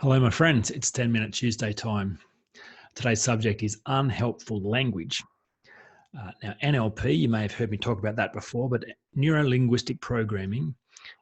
Hello, my friends. It's 10-minute Tuesday time. Today's subject is unhelpful language. Now, NLP, you may have heard me talk about that before, but neuro-linguistic programming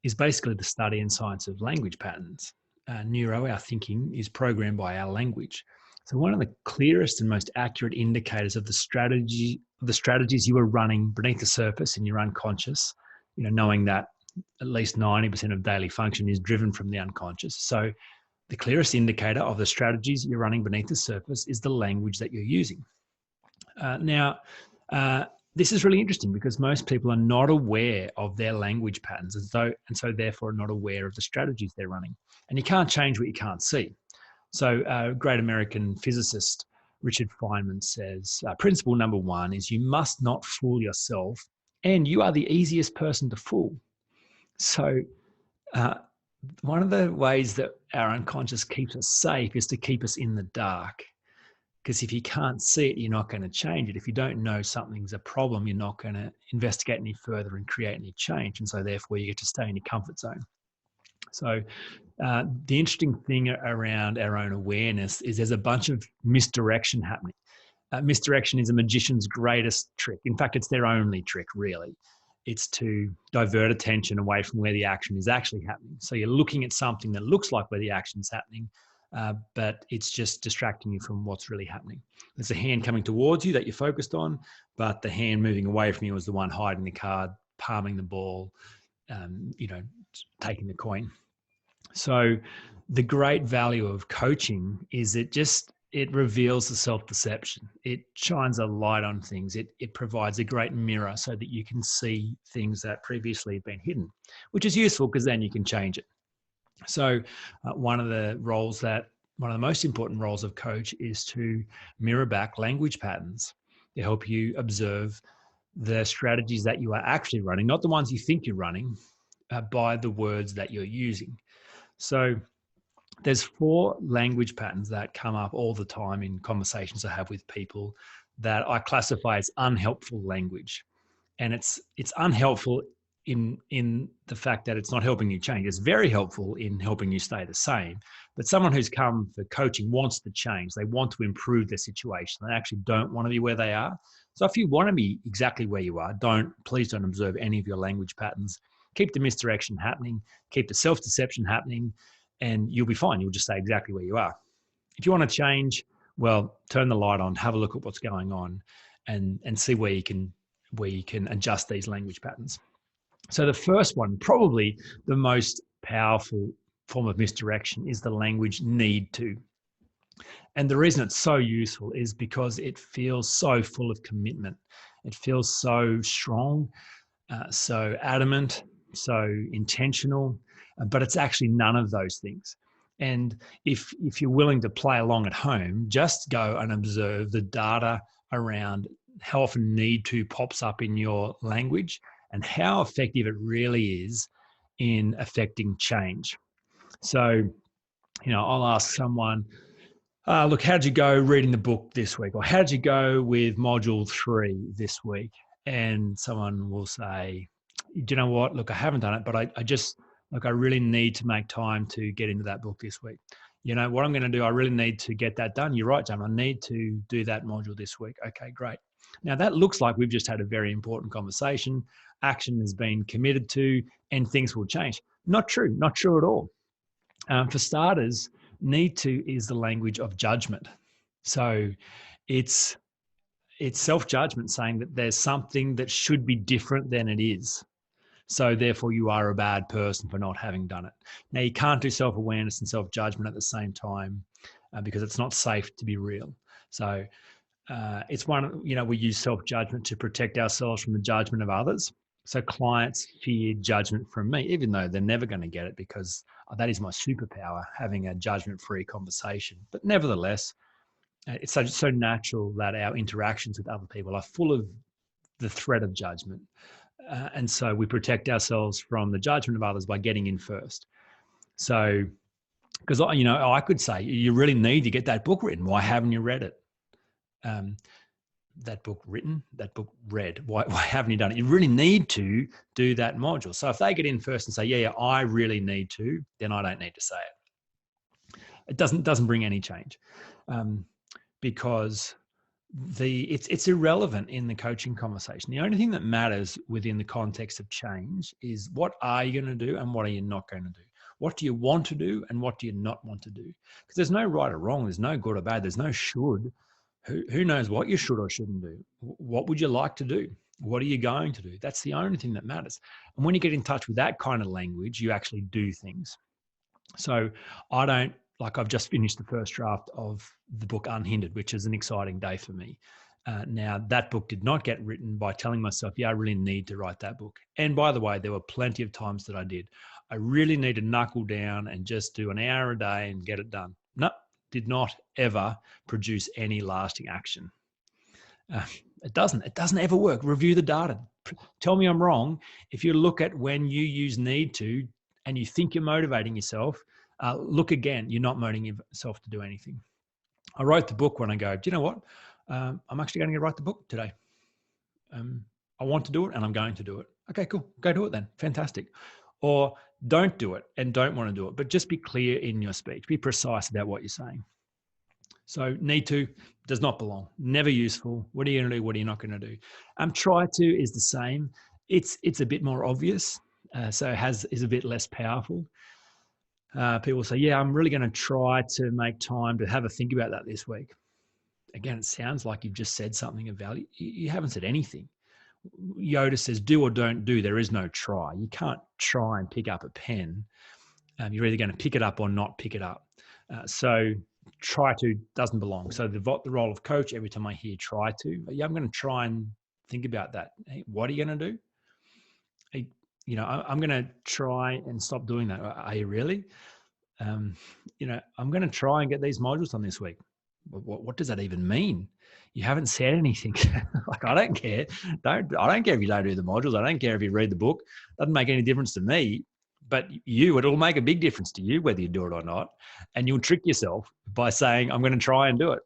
is basically the study and science of language patterns. Our thinking, is programmed by our language. So one of the clearest and most accurate indicators of the strategies you are running beneath the surface in your unconscious, knowing that at least 90% of daily function is driven from the unconscious. So the clearest indicator of the strategies you're running beneath the surface is the language that you're using. This is really interesting because most people are not aware of their language patterns and so therefore not aware of the strategies they're running. And you can't change what you can't see. So great American physicist Richard Feynman says, principle number one is you must not fool yourself, and you are the easiest person to fool. So one of the ways that our unconscious keeps us safe is to keep us in the dark. Because if you can't see it, you're not going to change it. If you don't know something's a problem, you're not going to investigate any further and create any change. And so therefore you get to stay in your comfort zone. So the interesting thing around our own awareness is there's a bunch of misdirection happening. Misdirection is a magician's greatest trick. In fact, it's their only trick, really. It's to divert attention away from where the action is actually happening. So you're looking at something that looks like where the action's happening, but it's just distracting you from what's really happening. There's a hand coming towards you that you're focused on, but the hand moving away from you is the one hiding the card, palming the ball, taking the coin. So the great value of coaching is it reveals the self-deception. It shines a light on things. It provides a great mirror so that you can see things that previously have been hidden, which is useful because then you can change it. So one of the most important roles of coach is to mirror back language patterns to help you observe the strategies that you are actually running, not the ones you think you're running, by the words that you're using. So there's 4 language patterns that come up all the time in conversations I have with people that I classify as unhelpful language. And it's unhelpful in the fact that it's not helping you change. It's very helpful in helping you stay the same. But someone who's come for coaching wants to change. They want to improve their situation. They actually don't want to be where they are. So if you want to be exactly where you are, please don't observe any of your language patterns. Keep the misdirection happening, keep the self-deception happening, and you'll be fine. You'll just stay exactly where you are. If you want to change, well, turn the light on, have a look at what's going on, and see where you can adjust these language patterns. So the first one, probably the most powerful form of misdirection, is the language need to. And the reason it's so useful is because it feels so full of commitment. It feels so strong, so adamant, so intentional, but it's actually none of those things. And if you're willing to play along at home, just go and observe the data around how often need to pops up in your language and how effective it really is in affecting change. So, I'll ask someone, look, how'd you go reading the book this week? Or how'd you go with module 3 this week? And someone will say, do you know what? Look, I haven't done it, but I really need to make time to get into that book this week. What I'm going to do, I really need to get that done. You're right, John. I need to do that module this week. Okay, great. Now that looks like we've just had a very important conversation. Action has been committed to and things will change. Not true at all. For starters, need to is the language of judgment. So it's self-judgment saying that there's something that should be different than it is. So therefore you are a bad person for not having done it. Now you can't do self-awareness and self-judgment at the same time because it's not safe to be real. So it's we use self-judgment to protect ourselves from the judgment of others. So clients fear judgment from me, even though they're never going to get it because that is my superpower, having a judgment-free conversation. But nevertheless, it's so natural that our interactions with other people are full of the threat of judgment. And so we protect ourselves from the judgment of others by getting in first. So, because, I could say, you really need to get that book written. Why haven't you read it? That book written, that book read. Why haven't you done it? You really need to do that module. So if they get in first and say, yeah, I really need to, then I don't need to say it. It doesn't bring any change, because it's irrelevant in the coaching conversation. The only thing that matters within the context of change is what are you going to do and what are you not going to do? What do you want to do and what do you not want to do? Because there's no right or wrong. There's no good or bad. There's no should. Who knows what you should or shouldn't do? What would you like to do? What are you going to do? That's the only thing that matters. And when you get in touch with that kind of language, you actually do things. So I've just finished the first draft of the book Unhindered, which is an exciting day for me. Now, that book did not get written by telling myself, yeah, I really need to write that book. And by the way, there were plenty of times that I did. I really need to knuckle down and just do an hour a day and get it done. No, did not ever produce any lasting action. It doesn't ever work. Review the data. Tell me I'm wrong. If you look at when you use need to and you think you're motivating yourself, look again. You're not motivating yourself to do anything. I wrote the book when I go, do you know what? I'm actually going to write the book today. I want to do it and I'm going to do it. Okay, cool. Go do it then. Fantastic. Or don't do it and don't want to do it, but just be clear in your speech. Be precise about what you're saying. So need to does not belong. Never useful. What are you going to do? What are you not going to do? Try to is the same. It's a bit more obvious. So is a bit less powerful. People say, yeah, I'm really going to try to make time to have a think about that this week. Again, it sounds like you've just said something of value. You haven't said anything. Yoda says, do or don't do. There is no try. You can't try and pick up a pen. You're either going to pick it up or not pick it up. So try to doesn't belong. So the role of coach, every time I hear try to, yeah, I'm going to try and think about that. Hey, what are you going to do? Hey, I'm going to try and stop doing that. Are you really? I'm going to try and get these modules done this week. What does that even mean? You haven't said anything. Like, I don't care. I don't care if you don't do the modules. I don't care if you read the book. It doesn't make any difference to me. But it'll make a big difference to you whether you do it or not. And you'll trick yourself by saying, I'm going to try and do it.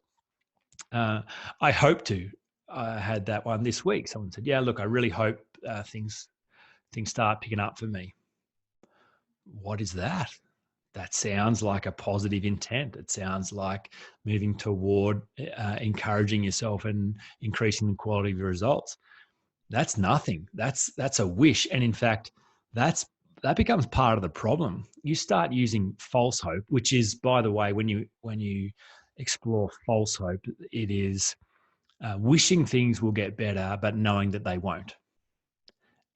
I hope to. I had that one this week. Someone said, yeah, look, I really hope things start picking up for me. What is that? That sounds like a positive intent. It sounds like moving toward encouraging yourself and increasing the quality of your results. That's nothing. That's a wish. And in fact, that becomes part of the problem. You start using false hope, which is, by the way, when you explore false hope, it is wishing things will get better, but knowing that they won't.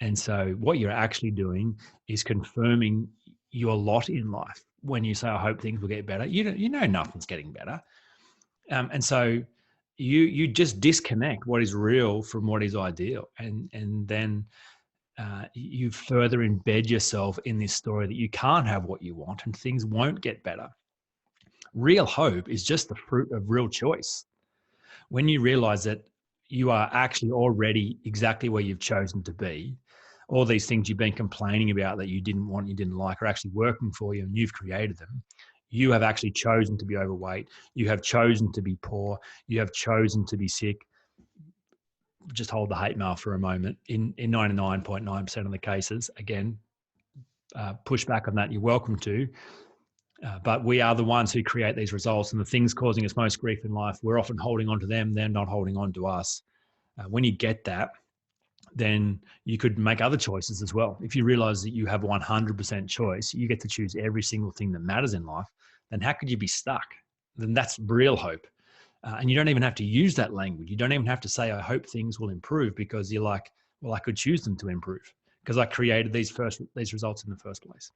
And so what you're actually doing is confirming your lot in life. When you say, I hope things will get better, you know nothing's getting better. And so you just disconnect what is real from what is ideal. And then you further embed yourself in this story that you can't have what you want and things won't get better. Real hope is just the fruit of real choice. When you realize that you are actually already exactly where you've chosen to be, all these things you've been complaining about that you didn't want, you didn't like, are actually working for you and you've created them. You have actually chosen to be overweight. You have chosen to be poor. You have chosen to be sick. Just hold the hate mail for a moment. In 99.9% of the cases, again, push back on that. You're welcome to. But we are the ones who create these results, and the things causing us most grief in life, we're often holding on to them. They're not holding on to us. When you get that, then you could make other choices as well. If you realize that you have 100% choice, you get to choose every single thing that matters in life, then how could you be stuck? Then that's real hope. And you don't even have to use that language. You don't even have to say, I hope things will improve, because you're like, well, I could choose them to improve because I created these results in the first place.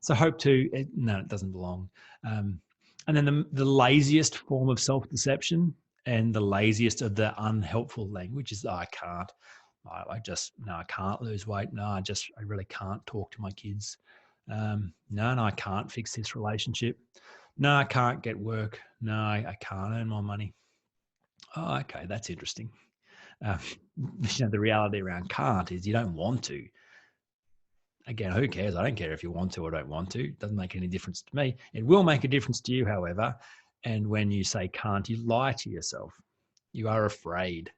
So hope no, it doesn't belong. And then the laziest form of self-deception and the laziest of the unhelpful language is, I can't. I can't lose weight. No, I really can't talk to my kids. No, I can't fix this relationship. No, I can't get work. No, I can't earn more money. Oh, okay, that's interesting. The reality around can't is you don't want to. Again, who cares? I don't care if you want to or don't want to. It doesn't make any difference to me. It will make a difference to you, however. And when you say can't, you lie to yourself. You are afraid.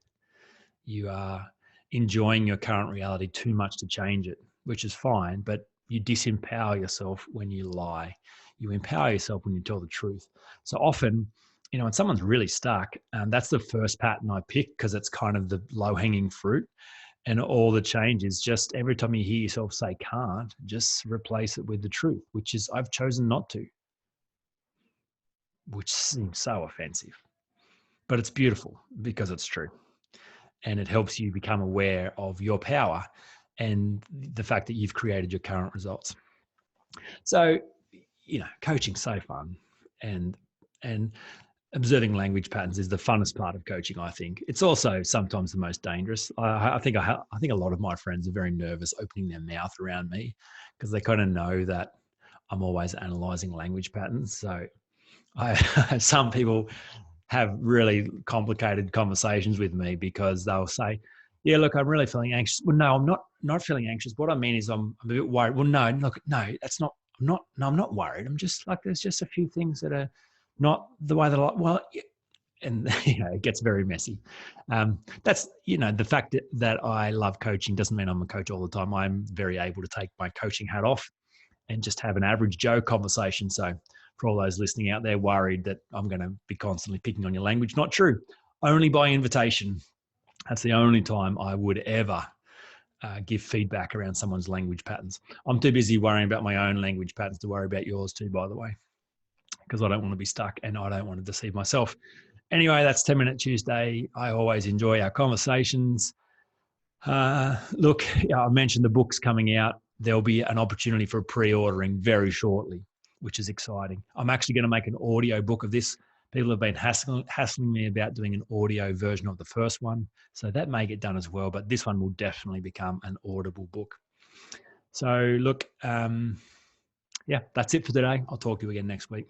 You are enjoying your current reality too much to change it, which is fine. But You disempower yourself when you lie. You empower yourself when you tell the truth. So often, when someone's really stuck, that's the first pattern I pick because it's kind of the low hanging fruit. And all the change is just every time you hear yourself say can't, just replace it with the truth, which is I've chosen not to, which seems so offensive. But it's beautiful because it's true. And it helps you become aware of your power and the fact that you've created your current results. So, coaching's so fun, and observing language patterns is the funnest part of coaching. I think it's also sometimes the most dangerous. I think a lot of my friends are very nervous opening their mouth around me because they kind of know that I'm always analyzing language patterns. So, some people have really complicated conversations with me because they'll say, yeah, look, I'm really feeling anxious. Well, no, I'm not feeling anxious. What I mean is I'm a bit worried. Well, no, look, no, that's not, I'm not worried. I'm just like, there's just a few things that are not the way that and it gets very messy. That's, the fact that I love coaching doesn't mean I'm a coach all the time. I'm very able to take my coaching hat off and just have an average Joe conversation. So for all those listening out there worried that I'm going to be constantly picking on your language, not true. Only by invitation. That's the only time I would ever give feedback around someone's language patterns. I'm too busy worrying about my own language patterns to worry about yours too, by the way, because I don't want to be stuck and I don't want to deceive myself. Anyway, that's 10 Minute Tuesday. I always enjoy our conversations. Look, I mentioned the book's coming out. There'll be an opportunity for pre-ordering very shortly, which is exciting. I'm actually going to make an audio book of this. People have been hassling me about doing an audio version of the first one. So that may get done as well, but this one will definitely become an audible book. So look, that's it for today. I'll talk to you again next week.